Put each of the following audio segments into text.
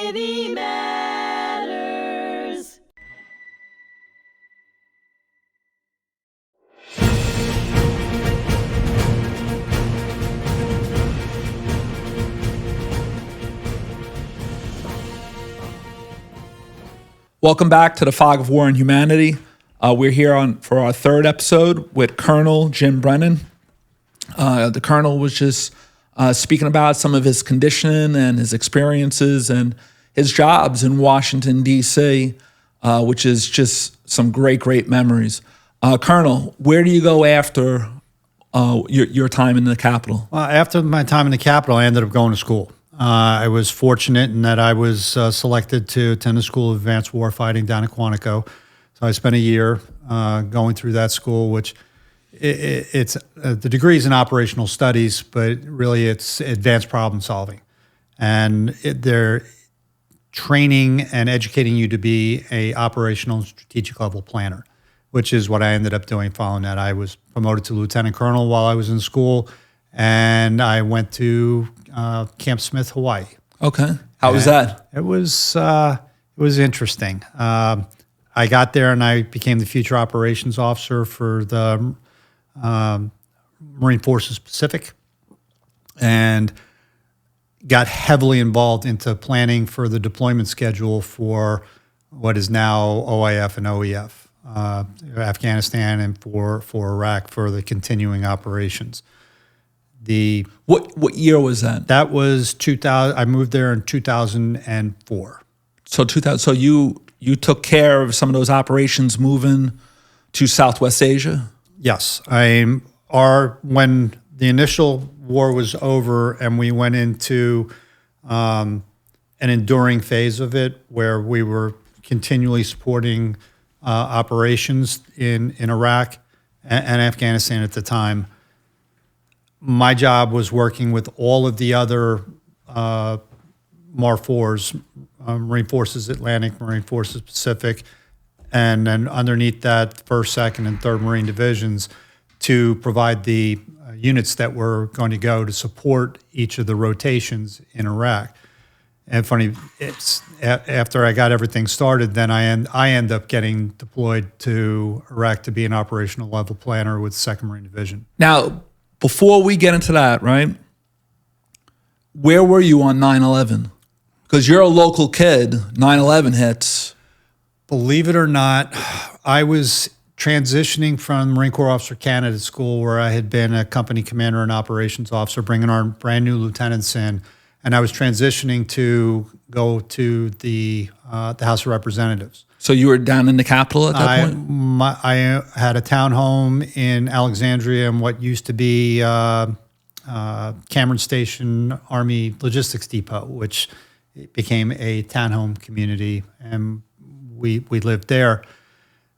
City Matters. Welcome back to the Fog of War and Humanity. We're here for our third episode with Colonel Jim Brennan. The Colonel was just speaking about some of his condition and his experiences and his jobs in Washington, D.C., which is just some great memories. Colonel, where do you go after your time in the Capitol? Well, after my time in the Capitol, I ended up going to school. I was fortunate in that I was selected to attend the School of Advanced Warfighting down at Quantico. So I spent a year going through that school, which it's the degree is in operational studies, but really it's advanced problem solving. And they're training and educating you to be a operational and strategic level planner, which is what I ended up doing following that. I was promoted to lieutenant colonel while I was in school, and I went to Camp Smith, Hawaii. Okay. How was that? It was interesting. I got there and I became the future operations officer for the Marine Forces Pacific, and got heavily involved into planning for the deployment schedule for what is now OIF and OEF, Afghanistan, and for Iraq for the continuing operations. What year was that? That was 2000. I moved there in 2004. So you took care of some of those operations moving to Southwest Asia? Yes. When the initial war was over and we went into an enduring phase of it where we were continually supporting operations in Iraq and Afghanistan at the time, my job was working with all of the other MAR4s, Marine Forces Atlantic, Marine Forces Pacific, and then underneath that, 1st, 2nd, and 3rd Marine Divisions to provide the units that were going to go to support each of the rotations in Iraq. And funny, it's after I got everything started, then I end up getting deployed to Iraq to be an operational level planner with 2nd Marine Division. Now, before we get into that, right, where were you on 9/11? Because you're a local kid, 9/11 hits. Believe it or not, I was transitioning from Marine Corps Officer Candidate School, where I had been a company commander and operations officer, bringing our brand new lieutenants in, and I was transitioning to go to the House of Representatives. So you were down in the Capitol at that point? I had a townhome in Alexandria in what used to be Cameron Station Army Logistics Depot, which became a townhome community, and we lived there.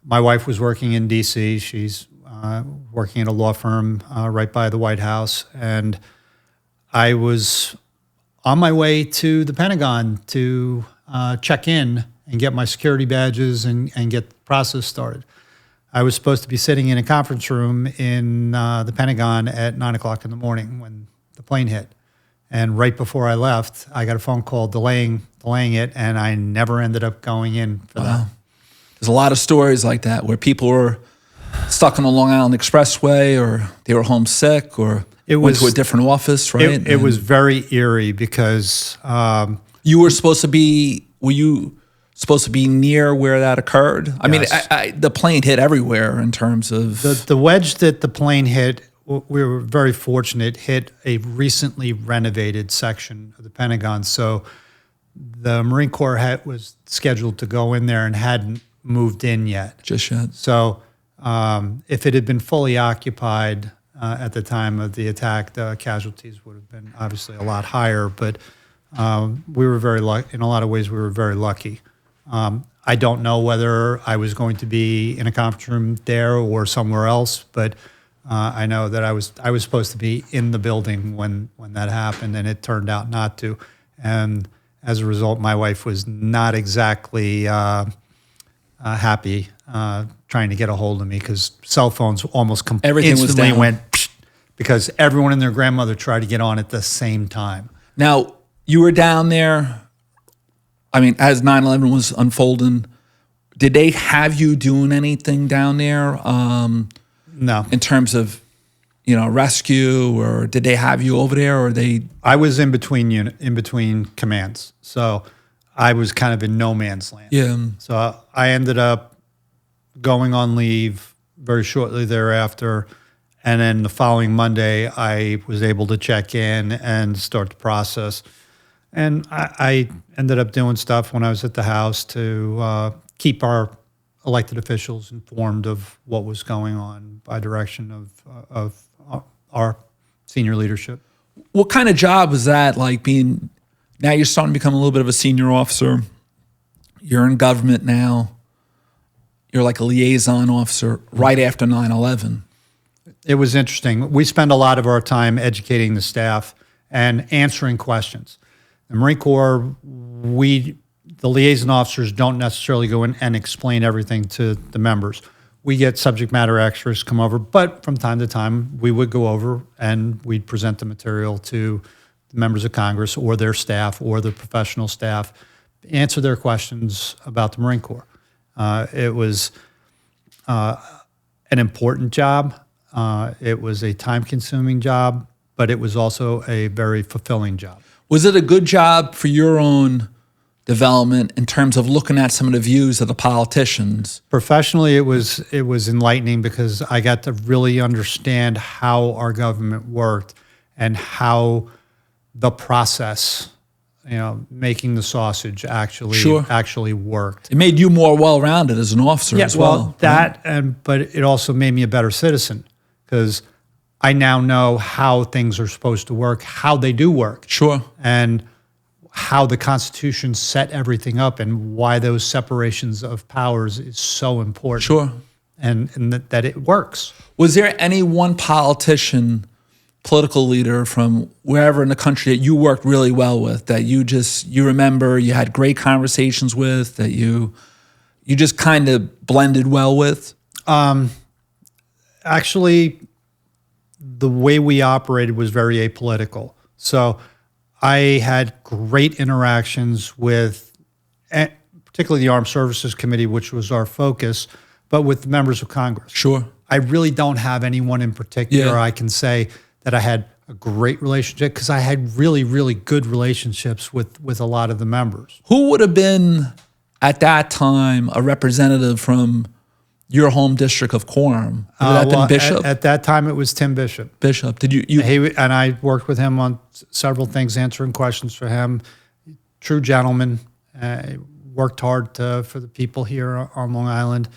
My wife was working in D.C. She's working at a law firm right by the White House, and I was on my way to the Pentagon to check in and get my security badges and get the process started. I was supposed to be sitting in a conference room in the Pentagon at 9 o'clock in the morning when the plane hit. And right before I left, I got a phone call delaying it, and I never ended up going in for that. There's a lot of stories like that where people were stuck on the Long Island Expressway, or they were homesick, or went to a different office, right? It was very eerie because you were supposed to be. Were you supposed to be near where that occurred? I mean, the plane hit everywhere in terms of the wedge that the plane hit. We were very fortunate, hit a recently renovated section of the Pentagon. So the Marine Corps was scheduled to go in there and hadn't moved in yet. Just yet. So if it had been fully occupied at the time of the attack, the casualties would have been obviously a lot higher. But we were very lucky. In a lot of ways, we were very lucky. I don't know whether I was going to be in a conference room there or somewhere else, but I know that I was supposed to be in the building when that happened, and it turned out not to. And as a result, my wife was not exactly happy trying to get a hold of me, because cell phones almost instantly went psh, because everyone and their grandmother tried to get on at the same time. Now, you were down there I mean, as 9/11 was unfolding, did they have you doing anything down there No. in terms of, rescue, or did they have you over there, or they? I was in between commands. So I was kind of in no man's land. Yeah. So I ended up going on leave very shortly thereafter. And then the following Monday, I was able to check in and start the process. And I ended up doing stuff when I was at the House to keep our elected officials informed of what was going on by direction of our senior leadership. What kind of job was that, like being, now you're starting to become a little bit of a senior officer. You're in government now. You're like a liaison officer right after 9/11. It was interesting. We spend a lot of our time educating the staff and answering questions. The Marine Corps, the liaison officers don't necessarily go in and explain everything to the members. We get subject matter experts come over, but from time to time, we would go over and we'd present the material to the members of Congress or their staff or the professional staff, answer their questions about the Marine Corps. It was an important job. It was a time-consuming job, but it was also a very fulfilling job. Was it a good job for your own development in terms of looking at some of the views of the politicians? Professionally, it was enlightening because I got to really understand how our government worked and how the process, making the sausage actually worked. It made you more well-rounded as an officer as well. That, but it also made me a better citizen because I now know how things are supposed to work, how they do work. Sure. And how the Constitution set everything up and why those separations of powers is so important. Sure. And that it works. Was there any one political leader from wherever in the country that you worked really well with, that you remember you had great conversations with, that you just kind of blended well with? Actually, the way we operated was very apolitical. So I had great interactions with particularly the Armed Services Committee, which was our focus, but with members of Congress. Sure. I really don't have anyone in particular Yeah. I can say that I had a great relationship because I had really, really good relationships with a lot of the members. Who would have been, at that time, a representative from your home district of Quorum? Would that have been Bishop? At that time, it was Tim Bishop. Bishop. Did you? And I worked with him on several things, answering questions for him. True gentleman. Worked hard for the people here on Long Island.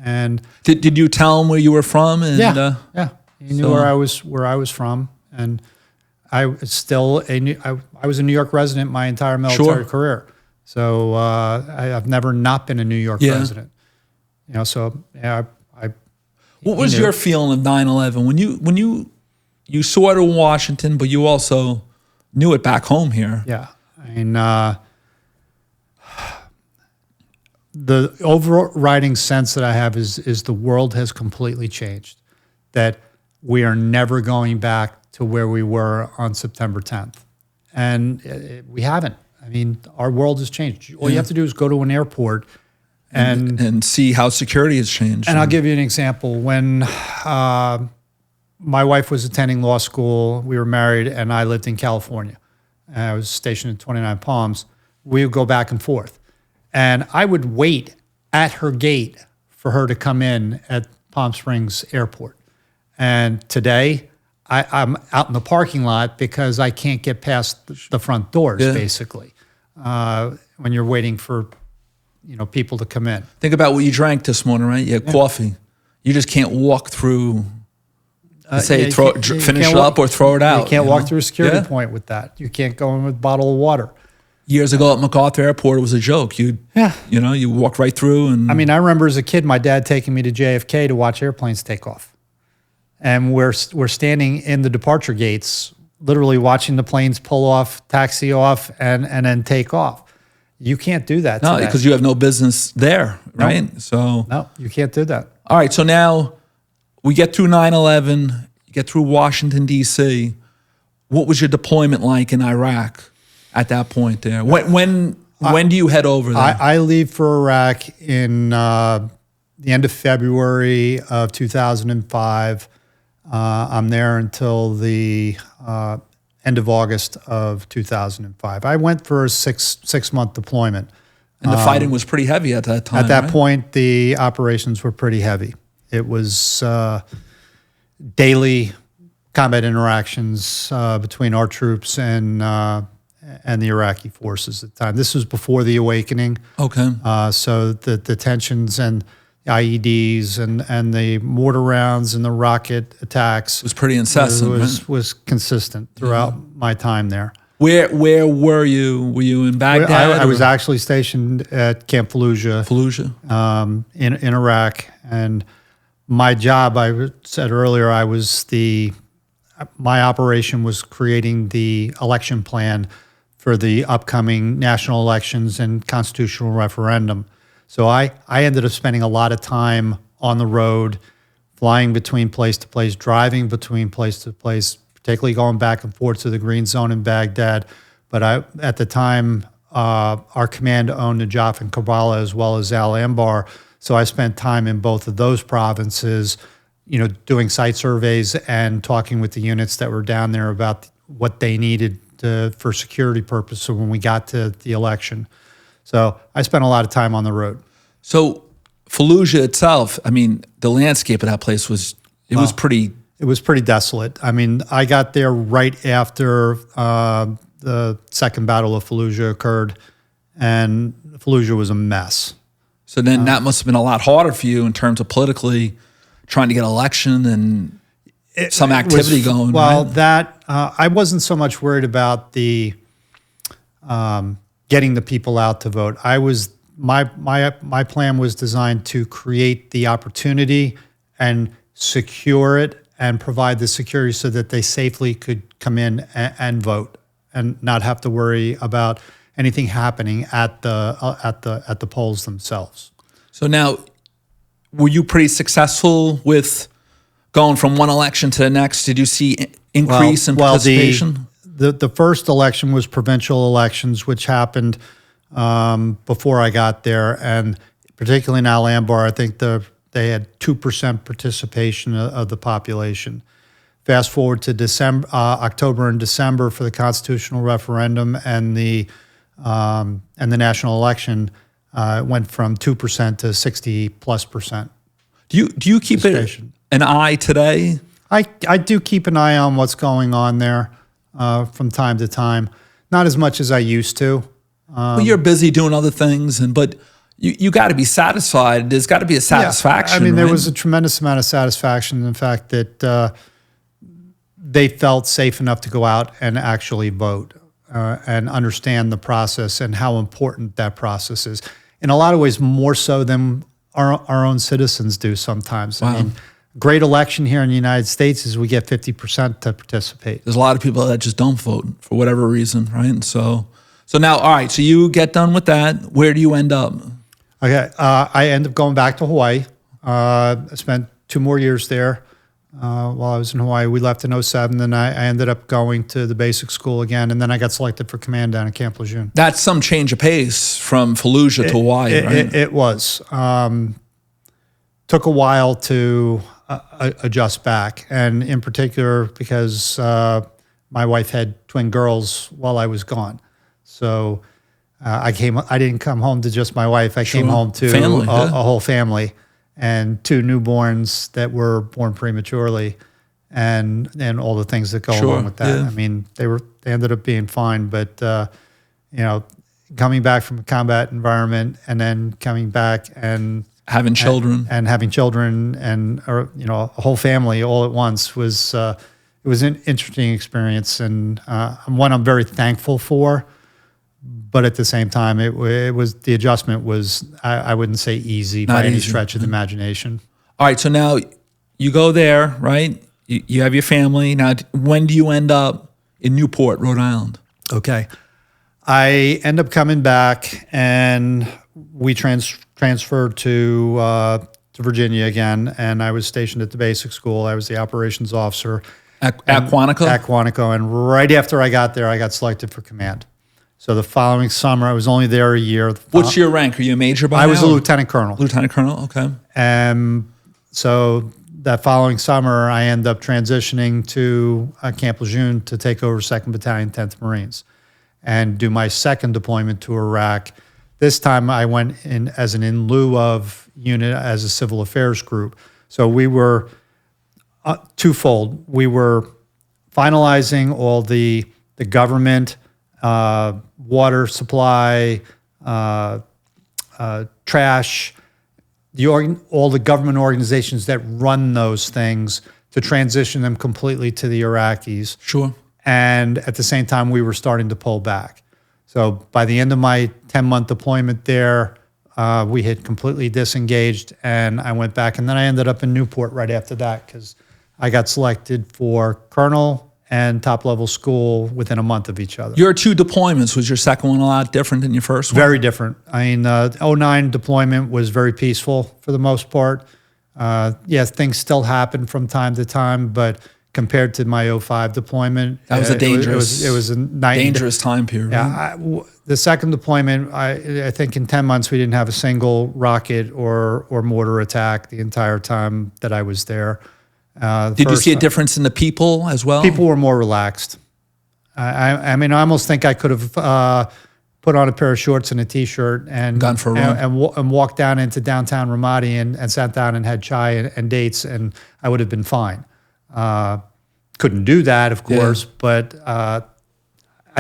And did you tell him where you were from? And, yeah. He knew where I was from, and I was a New York resident my entire military career. So I've never not been a New York resident. What was your feeling of 9/11 when you saw it in Washington, but you also knew it back home here? Yeah, I mean, the overriding sense that I have is the world has completely changed. That we are never going back to where we were on September 10th, and we haven't. I mean, our world has changed. All you have to do is go to an airport and see how security has changed. And I'll give you an example. When my wife was attending law school, we were married, and I lived in California. I was stationed in 29 Palms. We would go back and forth. And I would wait at her gate for her to come in at Palm Springs Airport. And today, I'm out in the parking lot because I can't get past the front doors, basically, when you're waiting for people to come in. Think about what you drank this morning, right? You had coffee. You just can't walk through, finish it up or throw it out. You can't walk through a security point with that. You can't go in with a bottle of water. Years ago at MacArthur Airport, it was a joke. You walk right through. And I mean, I remember as a kid, my dad taking me to JFK to watch airplanes take off. And we're standing in the departure gates, literally watching the planes pull off, taxi off, and then take off. You can't do that today. No, because you have no business there, right? No, you can't do that. All right, so now we get through 9/11, you get through Washington, D.C. What was your deployment like in Iraq at that point there? When When do you head over there? I leave for Iraq in the end of February of 2005. I'm there until the end of August of 2005. I went for a six-month deployment. And the fighting was pretty heavy at that time. At that right? point, the operations were pretty heavy. It was daily combat interactions between our troops and the Iraqi forces at the time. This was before the awakening. Okay. So the tensions and IEDs and the mortar rounds and the rocket attacks It was pretty incessant. was consistent throughout my time there. Where were you? Were you in Baghdad? I was actually stationed at Camp Fallujah. Fallujah. In Iraq, and my job, I said earlier, my operation was creating the election plan for the upcoming national elections and constitutional referendum. So I ended up spending a lot of time on the road, flying between place to place, driving between place to place, particularly going back and forth to the Green Zone in Baghdad. But at the time, our command owned Najaf and Karbala as well as Al Anbar. So I spent time in both of those provinces, doing site surveys and talking with the units that were down there about what they needed for security purposes when we got to the election. So I spent a lot of time on the road. So Fallujah itself, I mean, the landscape of that place was pretty... It was pretty desolate. I mean, I got there right after the Second Battle of Fallujah occurred, and Fallujah was a mess. So then that must have been a lot harder for you in terms of politically trying to get election and some activity going. Well, right? I wasn't so much worried about the getting the people out to vote. My plan was designed to create the opportunity and secure it and provide the security so that they safely could come in and vote and not have to worry about anything happening at the polls themselves. So now, were you pretty successful with going from one election to the next? Did you see increase in participation? The first election was provincial elections, which happened before I got there, and particularly in Al Anbar, I think they had 2% participation of the population. Fast forward to October and December for the constitutional referendum and the national election, it went from 2% to 60+%. Do you keep an eye today? I do keep an eye on what's going on there from time to time. Not as much as I used to. Well, you're busy doing other things, but you got to be satisfied. There's got to be a satisfaction. Yeah, I mean, there right? was a tremendous amount of satisfaction in the fact that they felt safe enough to go out and actually vote and understand the process and how important that process is. In a lot of ways, more so than our own citizens do sometimes. Wow. I mean, great election here in the United States is we get 50% to participate. There's a lot of people that just don't vote for whatever reason, right? And so now, all right, so you get done with that. Where do you end up? Okay, I ended up going back to Hawaii. I spent 2 more years there while I was in Hawaii. We left in 2007, then I ended up going to the basic school again, and then I got selected for command down at Camp Lejeune. That's some change of pace from Fallujah to Hawaii, right? It was. Took a while to adjust back, and in particular because my wife had twin girls while I was gone. So I didn't come home to just my wife. I came home to a whole family and 2 newborns that were born prematurely, and all the things that go along with that. Yeah. I mean, they ended up being fine, but coming back from a combat environment and then coming back and having children and having children and a whole family all at once was it was an interesting experience, and one I'm very thankful for. But at the same time, it was the adjustment was I wouldn't say easy by any stretch of the imagination. All right, so now you go there, right? You have your family. Now, when do you end up in Newport, Rhode Island? Okay, I end up coming back, and we transferred to Virginia again, and I was stationed at the basic school. I was the operations officer at Quantico? At Quantico, and right after I got there, I got selected for command. So the following summer, I was only there a year. What's your rank? Are you a major by I now? was a lieutenant colonel. Lieutenant colonel, okay. So that following summer, I ended up transitioning to Camp Lejeune to take over 2nd Battalion, 10th Marines, and do my second deployment to Iraq. This time I went in as an in lieu of unit as a civil affairs group. So we were twofold. We were finalizing all the government, water supply, trash, all the government organizations that run those things to transition them completely to the Iraqis. Sure. And at the same time, we were starting to pull back. So by the end of my 10-month deployment there, we had completely disengaged, and I went back. And then I ended up in Newport right after that because I got selected for colonel and top-level school within a month of each other. Your 2 deployments, was your second one a lot different than your first one? Very different. I mean, 09 deployment was very peaceful for the most part. Yes, things still happen from time to time, but compared to my 05 deployment, that was a dangerous, it was a dangerous time period. Yeah, the second deployment, I think in 10 months we didn't have a single rocket or mortar attack the entire time that I was there. Did you see a difference in the people as well? People were more relaxed. I mean, I almost think I could have put on a pair of shorts and a T-shirt and gone for a run and walked down into downtown Ramadi and sat down and had chai and dates, and I would have been fine. Couldn't do that, of course, but I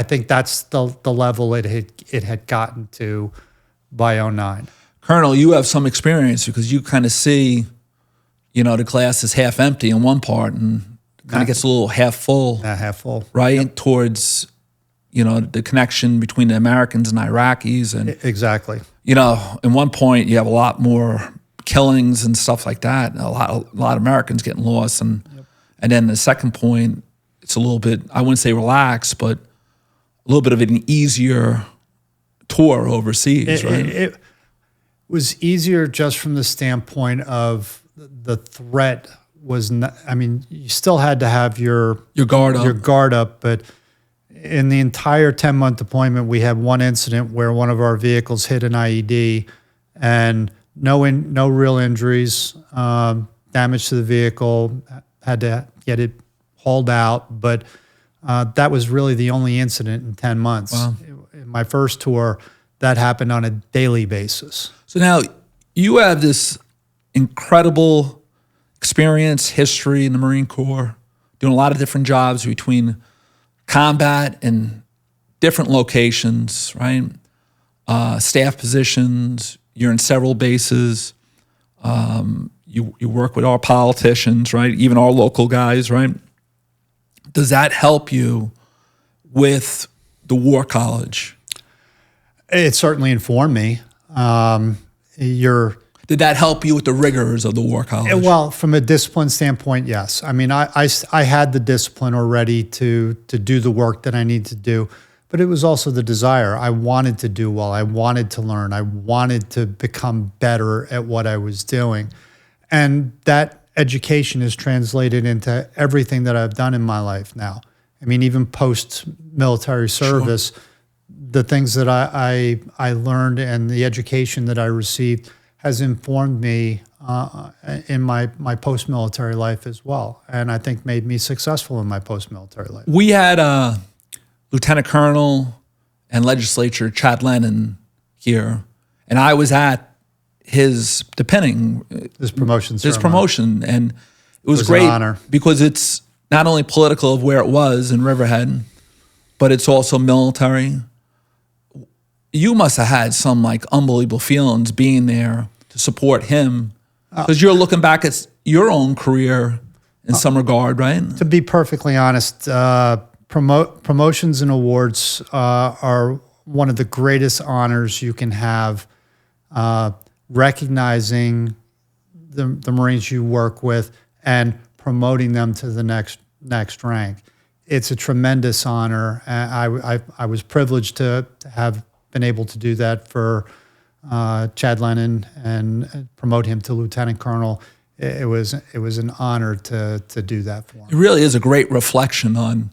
think that's the level it had gotten to by 09. Colonel, you have some experience because you kind of see, the glass is half empty in one part and kind of gets a little half full. Half full. Right? Yep. Towards, the connection between the Americans and Iraqis. And exactly. In one point, you have a lot more killings and stuff like that. A lot of Americans getting lost. And then the second point, it's a little bit, I wouldn't say relaxed, but a little bit of an easier tour overseas, right? It was easier just from the standpoint of the threat was not, I mean, you still had to have your guard up, but in the entire 10-month deployment, we had one incident where one of our vehicles hit an IED, and no real injuries, damage to the vehicle, had to get it hauled out, but that was really the only incident in 10 months. Wow. In my first tour, that happened on a daily basis. So now you have this incredible experience, history in the Marine Corps, doing a lot of different jobs between combat and different locations, right? Staff positions, you're in several bases. You work with our politicians, right? Even our local guys, right? Does that help you with the War College? It certainly informed me. Did that help you with the rigors of the War College? Well, from a discipline standpoint, yes. I mean, I had the discipline already to do the work that I need to do, but it was also the desire. I wanted to do well. I wanted to learn. I wanted to become better at what I was doing. And that education is translated into everything that I've done in my life now. I mean, even post-military service, sure, the things that I learned and the education that I received has informed me in my post-military life as well, and I think made me successful in my post-military life. We had Lieutenant Colonel and Legislature Chad Lennon here, and I was at his promotion, and it was great an honor because it's not only political of where it was in Riverhead, but it's also military. You must have had some unbelievable feelings being there to support him because you're looking back at your own career in some regard, right? To be perfectly honest, promotions and awards are one of the greatest honors you can have, recognizing the Marines you work with and promoting them to the next rank. It's a tremendous honor. I was privileged to have been able to do that for Chad Lennon and promote him to Lieutenant Colonel. It was an honor to do that for him. It really is a great reflection on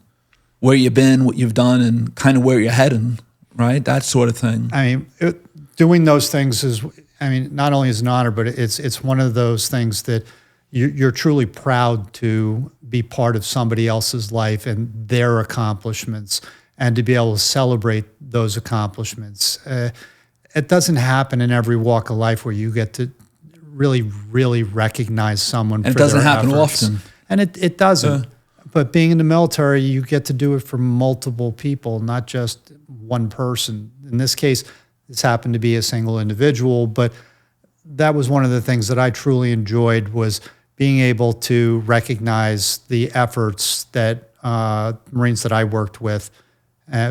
where you've been, what you've done, and kind of where you're heading, right? That sort of thing. I mean, doing those things is, I mean, not only is an honor, but it's one of those things that you're truly proud to be part of somebody else's life and their accomplishments, and to be able to celebrate those accomplishments. It doesn't happen in every walk of life where you get to really, really recognize someone for their efforts. And it doesn't happen often. And it doesn't. But being in the military, you get to do it for multiple people, not just one person. In this case, this happened to be a single individual, but that was one of the things that I truly enjoyed, was being able to recognize the efforts that Marines that I worked with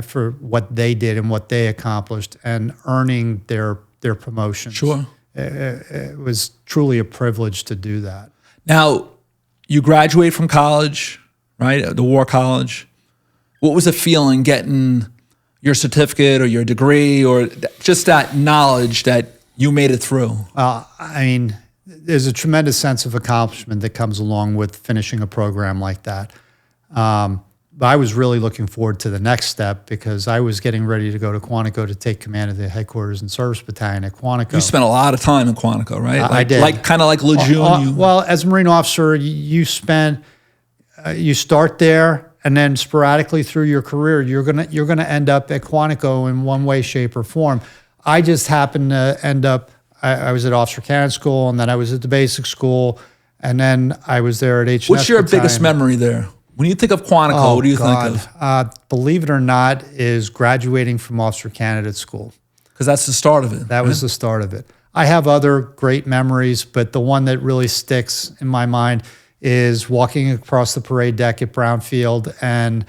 for what they did and what they accomplished, and earning their promotions. Sure. It was truly a privilege to do that. Now, you graduate from college, right? The War College. What was the feeling getting your certificate or your degree, or just that knowledge that you made it through? I mean, there's a tremendous sense of accomplishment that comes along with finishing a program like that. But I was really looking forward to the next step, because I was getting ready to go to Quantico to take command of the headquarters and service battalion at Quantico. You spent a lot of time in Quantico, right? I did. Kind of like Lejeune. Well, as a Marine officer, you start there, and then sporadically through your career, you're gonna end up at Quantico in one way, shape, or form. I just happened to end up. I was at Officer Candidate School, and then I was at the basic school, and then I was there at HMTC. What's your biggest memory there? When you think of Quantico, what do you think of? Believe it or not, is graduating from Officer Candidate School. Because that's the start of it. That was the start of it. I have other great memories, but the one that really sticks in my mind is walking across the parade deck at Brownfield and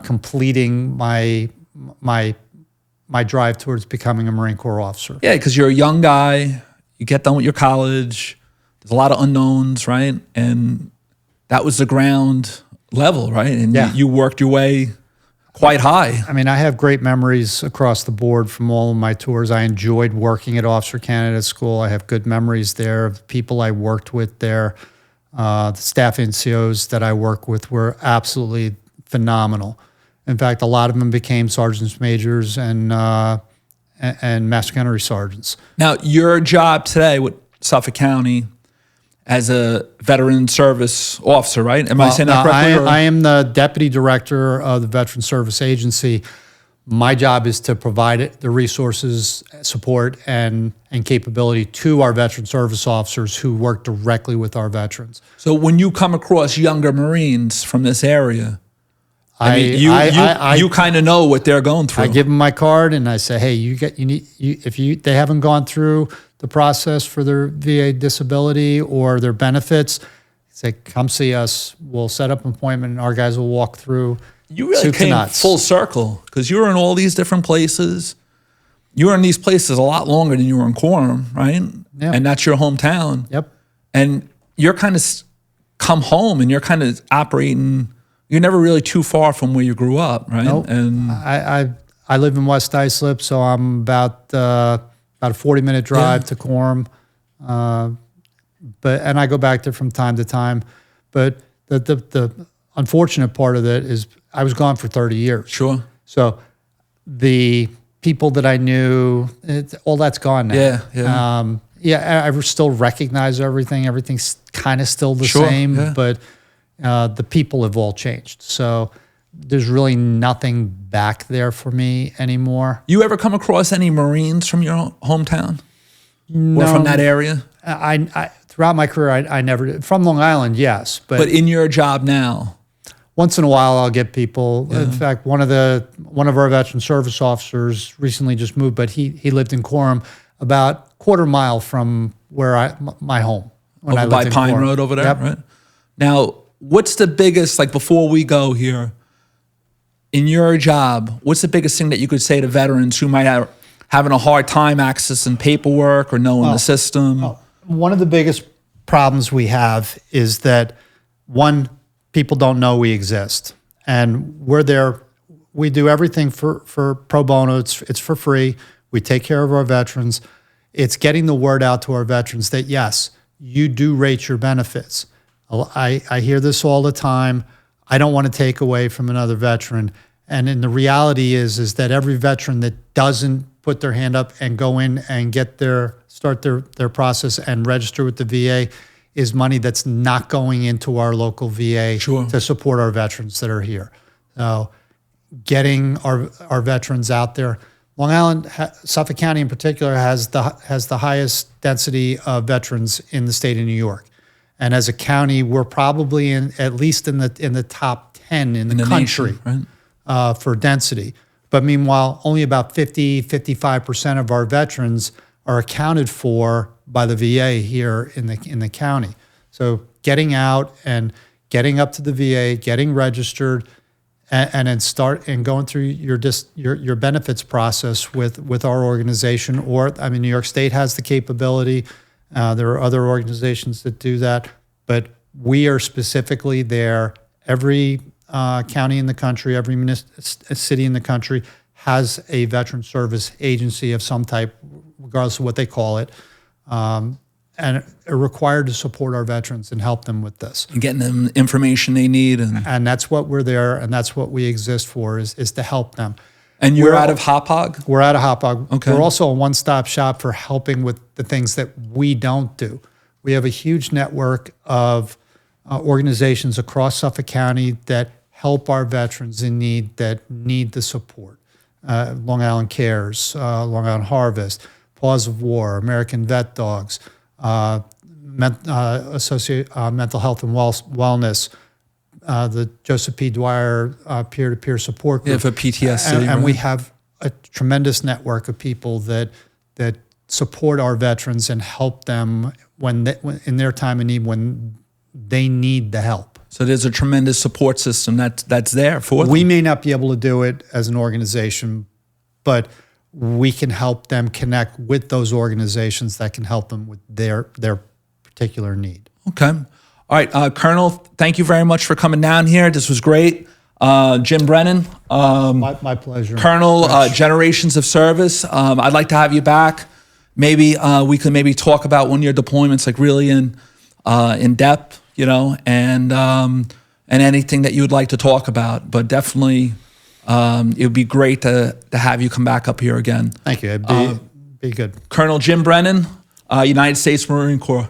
completing my drive towards becoming a Marine Corps officer. Yeah, because you're a young guy, you get done with your college, there's a lot of unknowns, right? And that was the ground level, right? And you worked your way quite high. I mean, I have great memories across the board from all of my tours. I enjoyed working at Officer Candidate School. I have good memories there of the people I worked with there. The staff NCOs that I work with were absolutely phenomenal. In fact, a lot of them became sergeants majors and master gunnery sergeants. Now, your job today with Suffolk County as a veteran service officer, right? Am I saying that correctly? I am the deputy director of the Veteran Service Agency. My job is to provide the resources, support, and capability to our veteran service officers who work directly with our veterans. So when you come across younger Marines from this area, you kind of know what they're going through. I give them my card and I say, hey, if they haven't gone through the process for their VA disability or their benefits, say, come see us. We'll set up an appointment and our guys will walk through. You really came full circle, because you were in all these different places. You were in these places a lot longer than you were in Quorum, right? Yep. And that's your hometown. Yep. And you're kind of come home and you're kind of operating. You're never really too far from where you grew up, right? Nope. And I live in West Islip, so I'm about a 40-minute drive to Quorum. And I go back there from time to time. But the unfortunate part of it is I was gone for 30 years. Sure. So the people that I knew, all that's gone now. I still recognize everything. Everything's kind of still the same, but the people have all changed. So there's really nothing back there for me anymore. You ever come across any Marines from your hometown? No. Or from that area? I throughout my career, I never did. From Long Island, yes. But in your job now? Once in a while, I'll get people. Yeah. In fact, one of our veteran service officers recently just moved, but he lived in Quorum, about a quarter mile from where my home. When over by Pine Road over there, right? Now, what's the biggest, like before we go here, in your job, what's the biggest thing that you could say to veterans who might have having a hard time accessing paperwork or knowing the system? One of the biggest problems we have is that, one, people don't know we exist. And we're there. We do everything for pro bono. It's for free. We take care of our veterans. It's getting the word out to our veterans that, yes, you do rate your benefits. I hear this all the time. I don't want to take away from another veteran. And then the reality is that every veteran that doesn't put their hand up and go in and start their process and register with the VA is money that's not going into our local VA to support our veterans that are here. So getting our veterans out there. Long Island, Suffolk County in particular, has the highest density of veterans in the state of New York. And as a county, we're probably at least in the top 10 in the country nation, right? For density. But meanwhile, only about 55% of our veterans are accounted for by the VA here in the county. So getting out and getting up to the VA, getting registered, and then going through your benefits process with our organization, or New York State has the capability. There are other organizations that do that, but we are specifically there. Every county in the country, every city in the country has a veteran service agency of some type, regardless of what they call it, and are required to support our veterans and help them with this. And getting them information they need. And that's what we're there, and that's what we exist for, is to help them. And you're out of Hauppauge? We're out of Hauppauge. Okay. We're also a one-stop shop for helping with the things that we don't do. We have a huge network of organizations across Suffolk County that help our veterans in need that need the support. Long Island Cares, Long Island Harvest, Paws of War, American Vet Dogs, Mental Health and Wellness, the Joseph P. Dwyer peer-to-peer support group. For PTSD. And we have a tremendous network of people that support our veterans and help them when in their time of need, when they need the help. So there's a tremendous support system that's there for them. We may not be able to do it as an organization, but we can help them connect with those organizations that can help them with their particular need. Okay. All right, Colonel, thank you very much for coming down here. This was great. Jim Brennan. My pleasure. Colonel, Generations of Service. I'd like to have you back. Maybe we could maybe talk about one of your deployments, like really in depth, and anything that you would like to talk about. But definitely, it would be great to have you come back up here again. Thank you. It'd be good. Colonel Jim Brennan, United States Marine Corps.